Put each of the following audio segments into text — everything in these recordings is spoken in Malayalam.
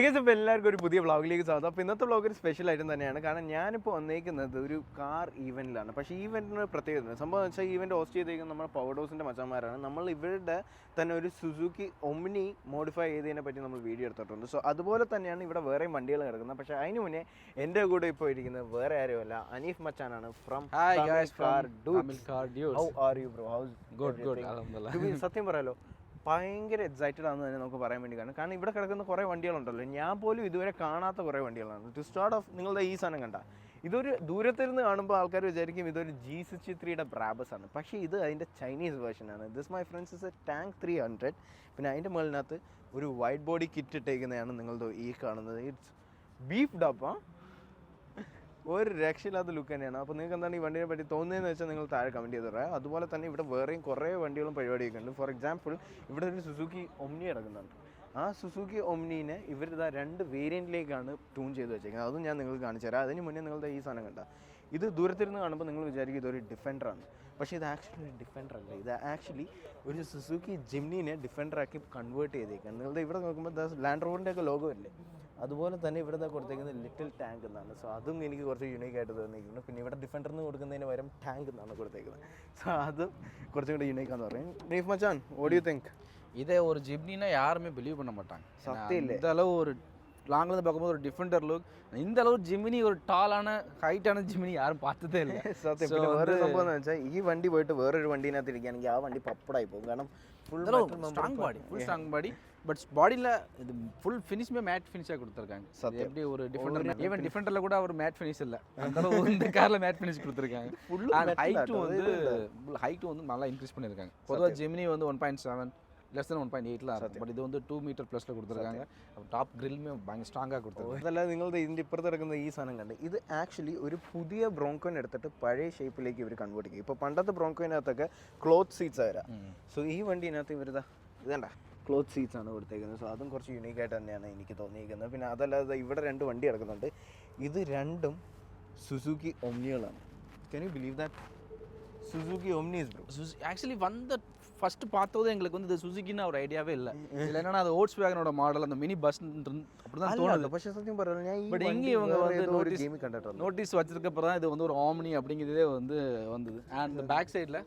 ഇപ്പോൾ എല്ലാവർക്കും ഒരു പുതിയ വ്ളോഗിലേക്ക് സ്വാഗതം. അപ്പോൾ ഇന്നത്തെ വ്ളോഗ് ഒരു സ്പെഷ്യൽ ഐറ്റം തന്നെയാണ്. കാരണം ഞാനിപ്പോൾ വന്നേക്കുന്നത് ഒരു കാർ ഈവൻറ്റിലാണ്. പക്ഷേ ഈവൻറ്റിന് പ്രത്യേകത സംഭവം വെച്ചാൽ ഈവൻറ്റ് ഹോസ്റ്റ് ചെയ്തേക്കുന്നത് നമ്മുടെ പവർഡോസിൻ്റെ മച്ചന്മാരാണ്. നമ്മൾ ഇവരുടെ തന്നെ ഒരു സുസുക്കി ഒമ്നി മോഡിഫൈ ചെയ്തതിനെ പറ്റി നമ്മൾ വീഡിയോ എടുത്തിട്ടുണ്ട്. സോ അതുപോലെ തന്നെയാണ് ഇവിടെ വേറെയും വണ്ടികൾ കിടക്കുന്നത്. പക്ഷേ അതിന് മുന്നേ എൻ്റെ കൂടെ ഇപ്പോൾ ഇരിക്കുന്നത് വേറെ ആരുമല്ല, അനീഫ് മച്ചാനാണ് from car dudes. How are you bro? How good. സത്യം പറയാലോ, ഭയങ്കര എക്സൈറ്റഡ് ആണെന്ന് തന്നെ നമുക്ക് പറയാൻ വേണ്ടി കാരണം ഇവിടെ കിടക്കുന്ന കുറേ വണ്ടികളുണ്ടല്ലോ, ഞാൻ പോലും ഇതുവരെ കാണാത്ത കുറേ വണ്ടികളാണ്. ടു സ്റ്റാർട്ട് ഓഫ് നിങ്ങളുടെ ഈ സാധനം കണ്ട, ഇതൊരു ദൂരത്തിരുന്ന് കാണുമ്പോൾ ആൾക്കാർ വിചാരിക്കും ഇതൊരു G63 ബ്രാബസ് ആണ്. പക്ഷേ ഇത് അതിൻ്റെ ചൈനീസ് വേർഷനാണ്. This my friends is a tank 300. പിന്നെ അതിൻ്റെ മുകളിനകത്ത് ഒരു വൈറ്റ് ബോഡി കിറ്റ് ഇട്ടേക്കുന്നതാണ് നിങ്ങളുടെ ഈ കാണുന്നത്. ഇറ്റ്സ് ബീഫ്ഡ് അപ്പ്, ഒരു രക്ഷയില്ലാത്ത ലുക്ക് തന്നെയാണ്. അപ്പോൾ നിങ്ങൾക്ക് എന്താണ് ഈ വണ്ടിയെ പറ്റി തോന്നുന്നതെന്ന് വെച്ചാൽ നിങ്ങൾ താഴെ കമൻറ്റ് ചെയ്ത് പറയാം. അതുപോലെ തന്നെ ഇവിടെ വേറെയും കുറേ വണ്ടികളും പരിപാടിയൊക്കെ ഉണ്ട്. ഫോർ എക്സാമ്പിൾ ഇവിടെ ഒരു സുസുക്കി ഒമ്നി കിടക്കുന്നുണ്ട്. ആ സുസുക്കി ഒമ്നീനെ ഇവരിതാ 2 വേരിയൻറ്റിലേക്കാണ് ട്യൂൺ ചെയ്ത് വെച്ചേക്കുന്നത്. അതും ഞാൻ നിങ്ങൾക്ക് കാണിച്ചു തരാം. അതിന് മുന്നേ നിങ്ങളുടെ ഈ സാധനം കണ്ട, ഇത് ദൂരത്തിരുന്ന് കാണുമ്പോൾ നിങ്ങൾ വിചാരിക്കും ഇതൊരു ഡിഫൻഡറാണ്. പക്ഷേ ഇത് ആക്ച്വലി ഒരു ഡിഫൻഡർ അല്ല. ഇത് ആക്ച്വലി ഒരു സുസുക്കി ജിംനീനെ ഡിഫൻഡറാക്കി കൺവേർട്ട് ചെയ്തേക്കാണ്. നിങ്ങളുടെ ഇവിടെ നോക്കുമ്പോൾ ലാൻഡ് റോഡിൻ്റെ ഒക്കെ ലോഗോ അല്ലേ, അതുപോലെ തന്നെ ഇവിടെ കൊടുത്തേക്കുന്നത് ലിറ്റിൽ ടാങ്ക് എന്നാണ്. സോ അതും എനിക്ക് കുറച്ച് യുണീക്കായിട്ട് തോന്നിയിരിക്കുന്നു. പിന്നെ ഇവിടെ ഡിഫൻഡറിന് കൊടുക്കുന്നതിന് പകരം ടാങ്ക് എന്നാണ് കൊടുത്തേക്കുന്നത്. സോ അതും കുറച്ചും കൂടി യുണീക്കാന്ന് പറയും. നീഫ് മച്ചാൻ, വാട്ട് യു திங்க்? இதே ஒரு ஜிப்னினா யாருமே பிலீவ் பண்ண மாட்டாங்க. சத்தியம் இல்லை. இந்த அளவு ஒரு லாங்கிலேருந்து பார்க்கும்போது ஒரு டிஃபெண்டர் லுக், இந்த அளவு ஜிமினி ஒரு டாலான ஹைட்டான ஜிமினி யாரும் பார்த்ததே இல்லை. സത്യം. പിന്നെ വേറെ സംഭവം എന്ന് വെച്ചാൽ ഈ വണ്ടി പോയിട്ട് വേറൊരു വണ്ടിനകത്ത് ഇരിക്കുകയാണെങ്കിൽ ആ വണ്ടി പപ്പടായി പോകും. കാരണം ஃபுல் ஸ்ட்ராங் பாடி பட் பாடியில் இது ஃபுல் ஃபினிஷ்மே மேட் ஃபினிஷாக கொடுத்துருக்காங்க. எப்படி ஒரு டிஃபெண்டர், ஈவன் டிஃபெண்டரில் கூட அவர் மேட் ஃபினிஷ் இல்லை, அந்த அளவு இந்த காரில் மேட் ஃபினிஷ் கொடுத்துருக்காங்க. ஹைட்டும் வந்து நல்லா இன்க்ரீஸ் பண்ணியிருக்காங்க. பொதுவாக ஜெமினி வந்து 1.7 லெஸ் தென் 1.8 இருக்கும். பட் இது வந்து 2 மீட்டர் ப்ளஸில் கொடுத்துருக்காங்க. டாப் ഗ്രില്ലുമേ ഭയങ്കര സ്ട്രോങ് ആക്കി കൊടുത്തിട്ടുണ്ട്. അതല്ല, നിങ്ങളുടെ ഇതിൻ്റെ ഇപ്പുറത്ത് കിടക്കുന്ന ഈ സാധനം കണ്ട്, ഇത് ആക്ച്വലി ഒരു പുതിയ ബ്രോങ്കോനെ എടുത്തിട്ട് പഴയ ഷേപ്പിലേക്ക് ഇവർ കൺവേർട്ട് ചെയ്യും. ഇപ്പോൾ പണ്ടത്തെ ബ്രോങ്കോയിനകത്തൊക്കെ ക്ലോത്ത് സീറ്റ്സ് വരാം. സോ ഈ വണ്ടീനകത്ത് ഇവരിതാ ഇതണ്ട ക്ലോത്ത് സീറ്റ്സ് ആണ് കൊടുത്തേക്കുന്നത്. സോ അതും കുറച്ച് യുണീക്കായിട്ട് തന്നെയാണ് എനിക്ക് തോന്നിയിരിക്കുന്നത്. പിന്നെ അതല്ലാതെ ഇവിടെ 2 വണ്ടി കിടക്കുന്നുണ്ട്. ഇത് രണ്ടും സുസുക്കി ഒമ്നികളാണ്. Can you believe that? Suzuki Omnis bro. Actually வந்த ஃபஸ்ட்டு பார்த்தது எங்களுக்கு வந்து இது சுசுக்கின்னு ஒரு ஐடியாவே இல்லை. இதில் என்னன்னா அது ஓட்ஸ் வேகனோட மாடல், அந்த மினி பஸ் அப்படி தான் தோணுது. പക്ഷേ സത്യം പറയാം, ഞാൻ பட் எங்கே இவங்க வந்து நோட்டீஸ் வச்சிருக்கப்போ தான் இது வந்து ஒரு ஆம்னி அப்படிங்கிறதே வந்து வந்தது. அண்ட் பேக் சைடில்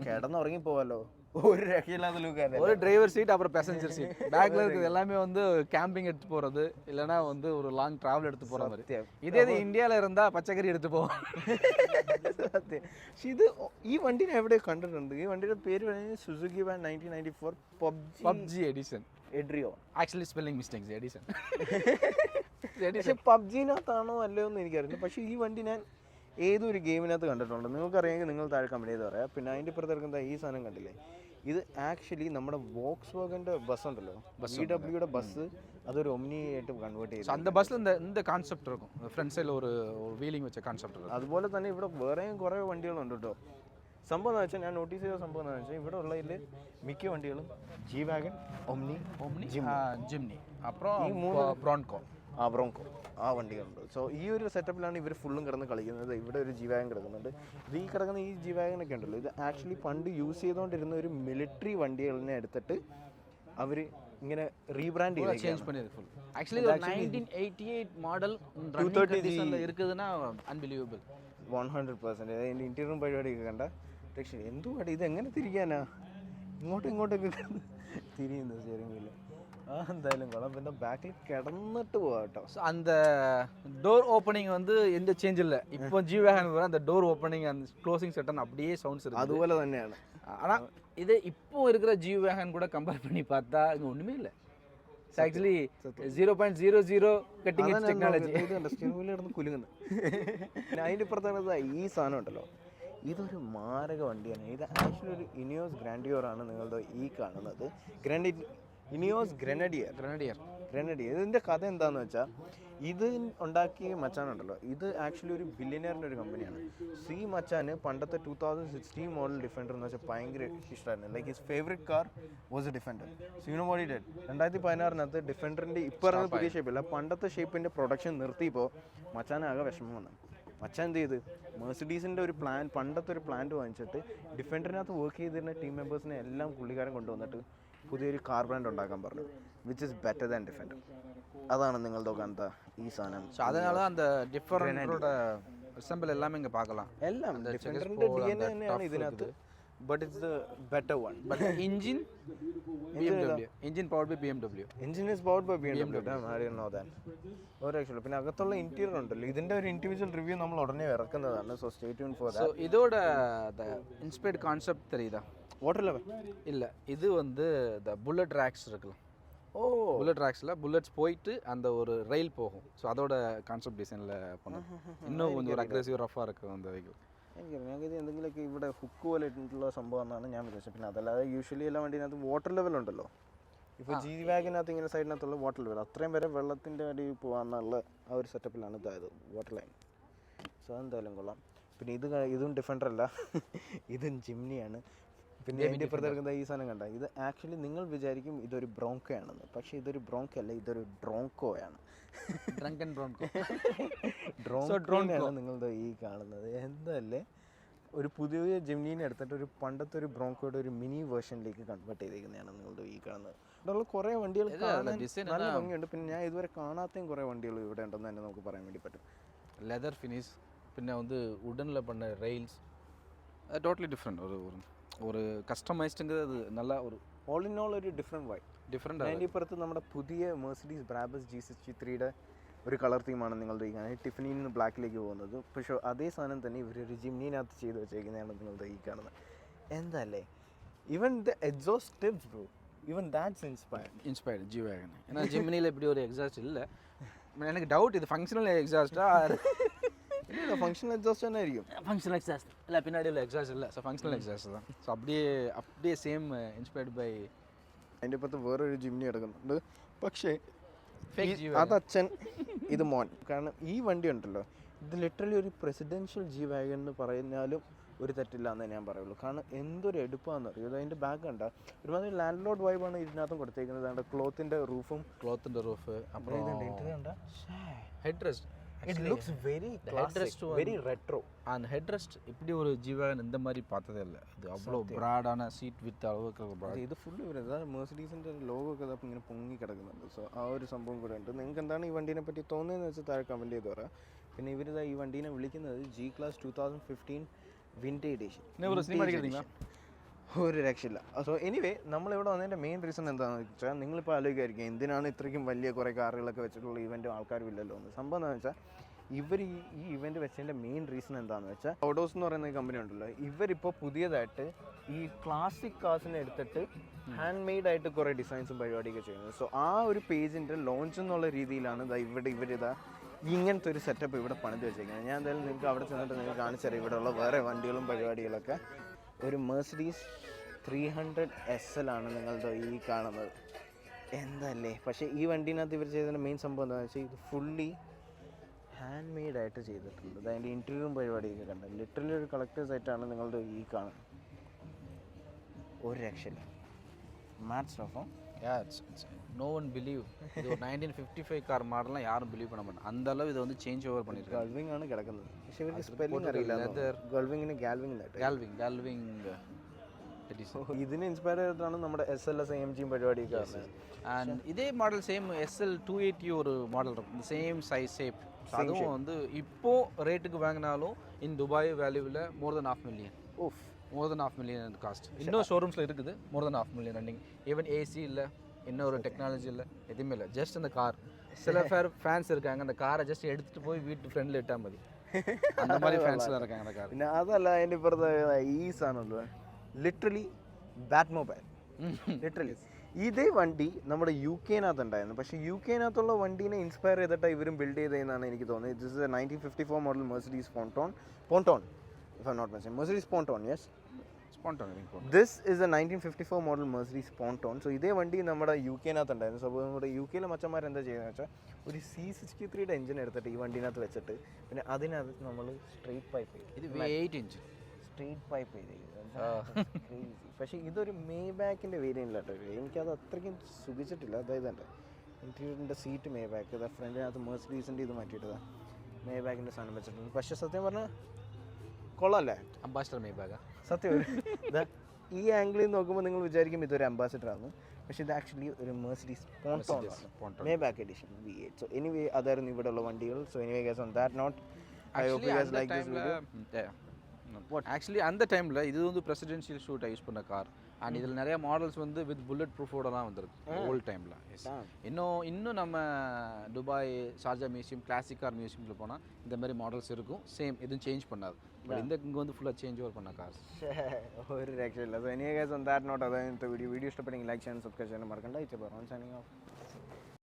കിടന്നുറങ്ങി പോവാലോ, ഒരു രക്ഷയില്ലാത്ത ലുക്കാണ്. ஒரு டிரைவர் சீட், அப்புறம் பேசஞ்சர் சீட். பேக்கில் இருக்கிறது எல்லாமே வந்து கேம்பிங் எடுத்து போகிறது, இல்லைனா வந்து ஒரு லாங் ட்ராவல் எடுத்து போகிற மாதிரி. இதே இது இந்தியாவில் இருந்தால் പച്ചക്കറി എടുത്ത് പോകാം. സത്യം. പക്ഷെ ഇത് ഈ വണ്ടിനെ എവിടെ കണ്ടിട്ടുണ്ട്? ഈ വണ്ടിയുടെ പേര് പറയുന്നത് സുസുക്കി വാൻ 1994 പബ്ജി എഡിഷൻ. എഡ്രിയോ. Actually spelling mistakes edition. പക്ഷെ പബ്ജിനകത്താണോ അല്ലയോ എന്ന് എനിക്കറിയില്ല. പക്ഷേ ഈ വണ്ടി ഞാൻ ഏതൊരു ഗെയിമിനകത്ത് കണ്ടിട്ടുണ്ട്. നിങ്ങൾക്കറിയാമെങ്കിൽ നിങ്ങൾ താഴെ കമൻറ്റ് ചെയ്ത് പറയാം. പിന്നെ അതിൻ്റെ ഇപ്പുറത്ത് ഇറക്കുന്ന ഈ സാധനം കണ്ടില്ലേ, ഇത് ആക്ച്വലി നമ്മുടെ വോക്സ് വാഗൻ്റെ ബസ് ഉണ്ടല്ലോ, VWയുടെ ബസ്, അതൊരു ഒമ്നി ആയിട്ട് കൺവേർട്ട് ചെയ്തു. அந்த பஸ்ல இந்த கான்செப்ட் இருக்கும், ഫ്രണ്ട് സൈഡിൽ ഒരു വീലിംഗ് വെച്ച കോൺസെപ്റ്റ് இருக்கும். അതുപോലെ തന്നെ ഇവിടെ വേറെയും കുറേ വണ്ടികളുണ്ട് കേട്ടോ. സംഭവം എന്ന് വെച്ചാൽ ഞാൻ നോട്ടീസ് ചെയ്ത സംഭവം എന്ന് വെച്ചാൽ ഇവിടെ ഉള്ളതിൽ മിക്ക വണ്ടികളും ജി വാഗൻ, ഒമ്നി, ജിംനി, അപ്പുറം ഈ 3 ബ്രോൺകോ, ബ്രോങ്കോ, ആ വണ്ടികളുണ്ട്. സോ ഈ ഒരു സെറ്റപ്പിലാണ് ഇവർ ഫുള്ളും കിടന്ന് കളിക്കുന്നത്. ഇവിടെ ഒരു ജി വാഗൻ കിടക്കുന്നുണ്ട്. ഇത് ഈ കിടക്കുന്ന ഈ ജി വാഗനൊക്കെ ഉണ്ടല്ലോ, ഇത് ആക്ച്വലി പണ്ട് യൂസ് ചെയ്തുകൊണ്ടിരുന്ന ഒരു മിലിറ്ററി വണ്ടികളിനെ എടുത്തിട്ട് അവർ ഇങ്ങനെ റീബ്രാൻഡ് ചെയ്ത് சேஞ்ச் பண்ணிருக்கு. ஆக்சுவலி இது 1988 மாடல் 230 இருக்குதுன்னா അൺബിലീവബിൾ. 100%. അതിൻ്റെ ഇന്റീരിയറും പരിപാടിയൊക്കെ കണ്ട രക്ഷ. എന്തുവാടി ഇത്, എങ്ങനെ തിരിക്കാനാ ഇങ്ങോട്ടൊക്കെ തിരിയുന്നത് സ്റ്റിയറിംഗ് വീല്. എന്തായാലും കൊള്ളാം. പിന്നെ ബാക്കിൽ കിടന്നിട്ട് പോവാ കേട്ടോ. அந்த டோர் ஓப்பனிங் வந்து எந்த சேஞ்ச் இல்லை. இப்போ ஜி வேகன் வர அந்த டோர் ஓப்பனிங் அந்த க்ளோசிங் செட்டன் அப்படியே சவுண்ட்ஸ் இருக்கு. അതുപോലെ തന്നെയാണ്. ஆனால் இது இப்போ இருக்கிற ஜி வேகன் கூட கம்பேர் பண்ணி பார்த்தா இங்கே ஒன்றுமே இல்லை. Actually 0.00 cutting edge technology. Steering wheel കിടന്ന് കുലുങ്ങുന്നു. അതിൻ്റെ ഇപ്പുറത്താണ് ഈ സാധനം ഉണ്ടല്ലോ, ഇതൊരു മാരക വണ്ടിയാണ്. ഇത് ആക്ച്വലി ഒരു ഇനിയോസ് ഗ്രാൻഡിയോർ ആണ് നിങ്ങളുടെ ഈ കാണുന്നത്. ഇനിയോസ് ഗ്രനഡിയർ. ഇതിൻ്റെ കഥ എന്താണെന്ന് വെച്ചാൽ, ഇത് ഉണ്ടാക്കിയ മച്ചാനുണ്ടല്ലോ, ഇത് ആക്ച്വലി ഒരു ബില്യനറിൻ്റെ ഒരു കമ്പനിയാണ്. സി മച്ചാന് പണ്ടത്തെ 2016 മോഡൽ ഡിഫൻഡർ എന്ന് വെച്ചാൽ ഭയങ്കര ഇഷ്ടമായിരുന്നു. Like his favourite car was A defender. So you know what he did? 2016 ഡിഫൻഡറിൻ്റെ ഇപ്പോൾ പറഞ്ഞ പുതിയ ഷേപ്പില്ല, പണ്ടത്തെ ഷേപ്പിൻ്റെ പ്രൊഡക്ഷൻ നിർത്തിയപ്പോൾ മച്ചാനാകെ വിഷമം വന്നു. മച്ചാൻ എന്ത് ചെയ്ത്, മെഴ്സിഡീസിൻ്റെ ഒരു പണ്ടത്തെ ഒരു പ്ലാന്റ് വാങ്ങിച്ചിട്ട് ഡിഫൻഡറിനകത്ത് വർക്ക് ചെയ്തിരുന്ന ടീം മെമ്പേഴ്സിനെ എല്ലാം പുള്ളിക്കാരൻ കൊണ്ടുവന്നിട്ട് പുതിയൊരു കാർ ബ്രാൻഡ് ഉണ്ടാക്കാൻ പറഞ്ഞു, which is better than defender. അതാണ് നിങ്ങളുടെ കാണുന്ന ഈ സാധനം. ஸோ அதனால தான் அந்த டிஃபரெண்டோட ரிசம்பிள் எல்லாமே இங்கே பார்க்கலாம். എല്ലാം ഡിഫൻഡറിൻ്റെ DNA തന്നെയാണ് ഇതിനകത്ത്, but it's the better one. But engine BMW, engine powered by BMW. Engine is powered by BMW. I didn't know that. ഒരു രക്ഷയില്ല. പിന്നെ അകത്തുള്ള ഇന്റീരിയർ ഉണ്ടല്ലോ, ഇതിന്റെ ഒരു ഇൻഡിവിജ്വൽ റിവ്യൂ നമ്മൾ ഉടനെ ഇറക്കുന്നതാണ്. So stay tuned for so that. இதோட இன்ஸ்பயர்ட் கான்செப்ட் தெரியுதா? വാട്ടർ ലെവൽ இல்லை, இது வந்து இந்த புல்லட் ரேக்ஸ் இருக்குல்ல, ഓ புல்லட் ரேக்ஸில் புல்லட்ஸ் போயிட்டு அந்த ஒரு ரயில் போகும். ஸோ அதோட கான்செப்ட் டிசைனில் பண்ணோம். இன்னும் கொஞ்சம் ஒரு அக்ரெசிவ் ரஃபாக இருக்கும் அந்த வெஹிக்கிൾ. എനിക്കറിയാം, ഞങ്ങൾക്ക് എന്തെങ്കിലുമൊക്കെ ഇവിടെ ഹുക്ക് പോലെ ഇട്ടിട്ടുള്ള സംഭവം എന്നാണ് ഞാൻ വിചാരിച്ചത്. പിന്നെ അതല്ലാതെ യൂഷ്വലി എല്ലാ വണ്ടിനകത്ത് വാട്ടർ ലെവൽ ഉണ്ടല്ലോ. ഇപ്പോൾ ജി വാഗിനകത്ത് ഇങ്ങനെ സൈഡിനകത്തുള്ള വാട്ടർ ലെവൽ അത്രയും വരെ വെള്ളത്തിൻ്റെ അടിയിൽ പോകാമെന്നുള്ള ആ ഒരു സെറ്റപ്പിലാണ് ഇതായത് വാട്ടർ ലൈൻ. സോ അതെന്തായാലും കൊള്ളാം. പിന്നെ ഇതും ഡിഫൻഡർ അല്ല, ഇതും ജിംനിയാണ്. പിന്നെ എൻ്റെ ഇപ്പുറത്ത് എടുക്കുന്ന ഈ സാധനം കണ്ട, ഇത് ആക്ച്വലി നിങ്ങൾ വിചാരിക്കും ഇതൊരു ബ്രോങ്കോയാണെന്ന്, പക്ഷേ ഇതൊരു ബ്രോങ്കോ അല്ല, ഇതൊരു ഡ്രോങ്കോയാണ്. Drunken broncho. ഡ്രോങ്കോയാണ് നിങ്ങളുടെ ഈ കാണുന്നത്. എന്തല്ലേ, ഒരു പുതിയ ജിംനീനെ എടുത്തിട്ട് ഒരു പണ്ടത്തെ ഒരു ബ്രോങ്കോയുടെ ഒരു മിനി വേർഷനിലേക്ക് കൺവേർട്ട് ചെയ്തിരിക്കുന്നതാണ് നിങ്ങളുടെ ഈ കാണുന്നത്. ഇവിടെയുള്ള കുറേ വണ്ടികൾ കാണാൻ നല്ല ഭംഗിയുണ്ട്. പിന്നെ ഞാൻ ഇതുവരെ കാണാത്തയും കുറേ വണ്ടികൾ ഇവിടെ ഉണ്ടെന്ന് തന്നെ നമുക്ക് പറയാൻ വേണ്ടി പറ്റും. லெதர் ஃபினிஷ், பின்ன வந்து உடனில் பண்ண ரெயில்ஸ், டோட்டலி டிஃப்ரெண்ட். ஒரு കസ്റ്റമൈസ്ഡുங்கிறது അത് നല്ല ഒരു ഓൾ ഇൻ ഓൾ ഒരു ഡിഫറെൻറ്റ് വൈ. ഡിഫറെൻ്റ്. അതിൻ്റെ ഇപ്പുറത്ത് നമ്മുടെ പുതിയ മെർസിഡീസ് ബ്രാബസ് G63യുടെ ഒരു കളർ തീമാണ് നിങ്ങളുടെ ഈ കാണുന്നത്. ടിഫനിയിൽ നിന്ന് ബ്ലാക്കിലേക്ക് പോകുന്നത്. പക്ഷേ അതേ സാധനം തന്നെ ഇവരൊരു ജിംനിനകത്ത് ചെയ്ത് വെച്ചേക്കുന്നതാണ് നിങ്ങളുടെ ഈ കാണുന്നത്. എന്തല്ലേ, even the exhaust tips bro, even that's inspired G wagon. ஏன்னா ஜிம்னியில் இப்படி ஒரு எக்ஸாஸ்ட் இல்லை. எனக்கு டவுட், இது ஃபங்க்ஷனல் எக்ஸாஸ்டா? ഇല്ല, ഫങ്ഷണൽ എക്സോസ്റ്റ് തന്നെ ആയിരിക്കും. ஃபங்க்ஷனல் எக்ஸாஸ்ட் இல்லை, பின்னாடி உள்ள எக்ஸாஸ்ட் இல்லை. ஸோ ஃபங்க்ஷனல் எக்ஸாஸ்ட் தான். ஸோ அப்படியே சேம் இன்ஸ்பயர்டு பை. അതിൻ്റെ ഇപ്പുറത്ത് വേറൊരു ജിംനി എടുക്കുന്നുണ്ട്, പക്ഷേ Fake G അത് അച്ഛൻ, ഇത് മോൻ. കാരണം ഈ വണ്ടി ഉണ്ടല്ലോ, ഇത് ലിറ്ററലി ഒരു പ്രസിഡൻഷ്യൽ ജി വാഗൺ എന്ന് പറഞ്ഞാലും ഒരു തെറ്റില്ല എന്നേ ഞാൻ പറയുള്ളൂ. കാരണം എന്തൊരു എടുപ്പാന്ന് അറിയോ. അതിൻ്റെ ബാഗ് കണ്ട ഒരുമാതിരി ലാൻഡ് ലോഡ് വൈബാണ് ഇതിനകത്തും കൊടുത്തേക്കുന്നത്. അതിൻ്റെ ക്ലോത്തിൻ്റെ റൂഫും റൂഫ് അപ്പുറം head rest. It looks very classic, very retro. அந்த ஹெட் ரெஸ்ட் இப்படி ஒரு ஜீவாகன் இந்த மாதிரி பார்த்ததே இல்லை. இது அவ்வளோ ബ്രാഡാണ്, സീറ്റ് വിത്ത് அளவுக்கு. ഇത് ഫുള്ള് വരുന്നത് മെർസിഡീസിൻ്റെ ലോഗോ ഒക്കെ അപ്പം ഇങ്ങനെ പൊങ്ങി കിടക്കുന്നുണ്ട്. സോ ആ ഒരു സംഭവം കൂടെ ഉണ്ട്. നിങ്ങൾക്ക് എന്താണ് ഈ വണ്ടീനെ പറ്റി തോന്നുന്നതെന്ന് വെച്ചാൽ താഴെ കമൻറ്റ് ചെയ്ത് പറയാം. പിന്നെ ഇവരിതാ ഈ വണ്ടീനെ വിളിക്കുന്നത് G Class 2015 വിൻറ്റേജ് എഡിഷൻ. ഒരു രക്ഷയില്ല. സോ എനിവേ, നമ്മളിവിടെ വന്നതിൻ്റെ മെയിൻ റീസൺ എന്താണെന്ന് വെച്ചാൽ, നിങ്ങളിപ്പോൾ ആലോചിക്കായിരിക്കും എന്തിനാണ് ഇത്രയ്ക്കും വലിയ കുറേ കാറുകളൊക്കെ വെച്ചിട്ടുള്ള ഇവൻറ്റും ആൾക്കാരും ഇല്ലല്ലോ എന്ന്. സംഭവം എന്താണെന്ന് വെച്ചാൽ, ഇവർ ഈ ഇവൻറ്റ് വെച്ചതിൻ്റെ മെയിൻ റീസൺ എന്താണെന്ന് വെച്ചാൽ, ഓഡോസ് എന്ന് പറയുന്ന കമ്പനി ഉണ്ടല്ലോ, ഇവരിപ്പോൾ പുതിയതായിട്ട് ഈ ക്ലാസിക് കാർസിനെ എടുത്തിട്ട് ഹാൻഡ് മെയ്ഡായിട്ട് കുറേ ഡിസൈൻസും പരിപാടിയൊക്കെ ചെയ്യുന്നത്. സോ ആ ഒരു പേജിൻ്റെ ലോഞ്ച് എന്നുള്ള രീതിയിലാണ് ഇവരിതാ ഇങ്ങനത്തെ ഒരു സെറ്റപ്പ് ഇവിടെ പണിത് വെച്ചേക്കുന്നത്. ഞാൻ എന്തായാലും നിങ്ങൾക്ക് അവിടെ ചെന്നിട്ട് നിങ്ങൾക്ക് കാണിച്ചു തരാം ഇവിടെയുള്ള വേറെ വണ്ടികളും പരിപാടികളൊക്കെ. ഒരു മെർസിഡീസ് 300 SL ആണ് നിങ്ങളുടെ ഈ കാണുന്നത്. എന്തല്ലേ, പക്ഷേ ഈ വണ്ടീനകത്ത് ഇവർ ചെയ്തതിൻ്റെ മെയിൻ സംഭവം എന്താണെന്ന് വെച്ചാൽ, ഇത് ഫുള്ളി ഹാൻഡ് മെയ്ഡായിട്ട് ചെയ്തിട്ടുണ്ട്. അതിൻ്റെ ഇൻറ്റീരിയറും പരിപാടിയൊക്കെ കണ്ടത് ലിറ്ററലി ഒരു കളക്ടേഴ്സ് ആയിട്ടാണ് നിങ്ങളുടെ ഈ കാണുന്നത്. ഒരു രക്ഷയില്ല. Match of no one believe. இது ஒரு 1955 கார் மாடல்லாம் யாரும் பிலீவ் பண்ண மாட்டாங்க. அந்த அளவு இதை வந்து சேஞ்ச் ஓவர் பண்ணியிருக்காங்க. ഗൾവിംഗ് ആണ് കിടക്കുന്നത്, പക്ഷേ ഇവർക്ക് സ്പെല്ലിംഗ് അറിയില്ല. ഗൾവിങ്ങിന് ഗാൽവിംഗ് ഇതിന് ഇൻസ്പയർ ചെയ്തിട്ടാണ് നമ്മുടെ SLS AMG പരിപാടിയൊക്കെ വരുന്നത്. ആൻഡ് ഇതേ മോഡൽ സെയിം SL 280 ஒரு மாடல் இருக்கும், சேம் சைஸ் ஷேப். அதுவும் வந்து இப்போ ரேட்டுக்கு வாங்கினாலும் இன் துபாய் வேல்யூவில் மோர் தென் $500,000. மோர் தென் $500,000 காஸ்ட். இன்னும் ஷோரூம்ஸில் இருக்குது மோர் தென் $500,000 ரன்னிங். ஈவன் ஏசி இல்லை, இன்னும் ஒரு டெக்னாலஜி இல்லை, எதுவுமே இல்லை. ஜஸ்ட் அந்த கார். சில ஃபேன்ஸ் இருக்காங்க, அந்த காரை ஜஸ்ட் எடுத்துகிட்டு போய் வீட்டு ஃப்ரெண்டில் இட்டால் மതി. அந்த மாதிரி ഫാൻസിൽ ഇറക്കാங்க அந்த കാർ. പിന്നെ അതല്ല, അതിൻ്റെ ഇപ്പുറത്ത് ഈ സാധനമല്ലോ, ലിറ്ററലി ബാറ്റ് മൊബൈൽ. ലിറ്ററലി ഇതേ വണ്ടി നമ്മുടെ UK-നകത്ത് ഉണ്ടായിരുന്നു, പക്ഷേ UK-നകത്തുള്ള വണ്ടീനെ ഇൻസ്പയർ ചെയ്തിട്ട് ഇവരും ബിൽഡ് ചെയ്തതെന്നാണ് എനിക്ക് തോന്നുന്നത്. This is a 1954 model Mercedes Ponton, if I'm not mistaken, Mercedes Ponton, yes? Ponton, I think. This is a 1954 model Mercedes Ponton. So ഇതേ വണ്ടി നമ്മുടെ UK-നകത്ത് ഉണ്ടായിരുന്നു. സോ നമ്മുടെ UK-ലെ മച്ചന്മാർ എന്താ ചെയ്യുന്നത് വെച്ചാൽ, ഒരു C63യുടെ എഞ്ചിൻ എടുത്തിട്ട് ഈ വണ്ടീനകത്ത് വെച്ചിട്ട് പിന്നെ അതിനകത്ത് നമ്മൾ സ്ട്രെയിറ്റ് പൈപ്പ് ഇത് V8 എഞ്ചിൻ സ്ട്രെയിറ്റ് പൈപ്പ് ചെയ്തേക്കുന്നത്. പക്ഷേ ഇതൊരു മേബാക്കിൻ്റെ വേരിയൻ്റിലാട്ടോ. എനിക്കത് അത്രയ്ക്കും സുഖിച്ചിട്ടില്ല. അതായത് എൻ്റെ ഇൻറ്റീരിയറിൻ്റെ സീറ്റ് മേബാക്ക്, അതാ ഫ്രണ്ടിനകത്ത് മെർസിഡീസിൻ്റെ ഇത് മാറ്റിയിട്ടതാ മേബാക്കിൻ്റെ സാധനം വെച്ചിട്ടുണ്ട്. പക്ഷേ സത്യം പറഞ്ഞാൽ കൊള്ളാമല്ലേ? അംബാസിഡർ മേബാഗ സത്യം. ഈ ആംഗിളിൽ നോക്കുമ്പോൾ നിങ്ങൾ വിചാരിക്കും ഇതൊരു അംബാസിഡർ ആണ്, പക്ഷേ ഇത് ആക്ച്വലി ഒരു Mercedes Ponton Ponton. Maybach edition V8. So anyway അതായിരുന്നു ഇവിടെയുള്ള വണ്ടികൾ. So anyway guys on that note I hope Actually, you guys அந்த ലൈക്ക് ദിസ് டைம்ல വീഡിയോ. ஆக்சுவலி அந்த டைமில் இது வந்து பிரசிடென்ஷியல் ஷூட்டை யூஸ் பண்ண கார் அண்ட் இதில் நிறைய மாடல்ஸ் வந்து வித் புல்லட் ப்ரூஃபோடலாம் வந்திருக்கு ஓல்ட் டைமில். இன்னும் நம்ம Dubai Sharjah museum classic car மியூசியமில் போனால் இந்த மாதிரி மாடல்ஸ் இருக்கும். சேம் எதுவும் சேஞ்ச் பண்ணாது. பட் இங்கே வந்து ഫുള്ളാக ചേഞ്ച് ഓവർ பண்ண കാർസ് ഒരു രക്ഷയില്ല. So anyway guys on that note അതായത് വീഡിയോ ഇഷ്ടപ്പെട്ടെങ്കിൽ ലൈക്ക് ചെയ്യാൻ സബ്സ്ക്രൈബ് ചെയ്യാൻ മറക്കണ്ട. It's signing of.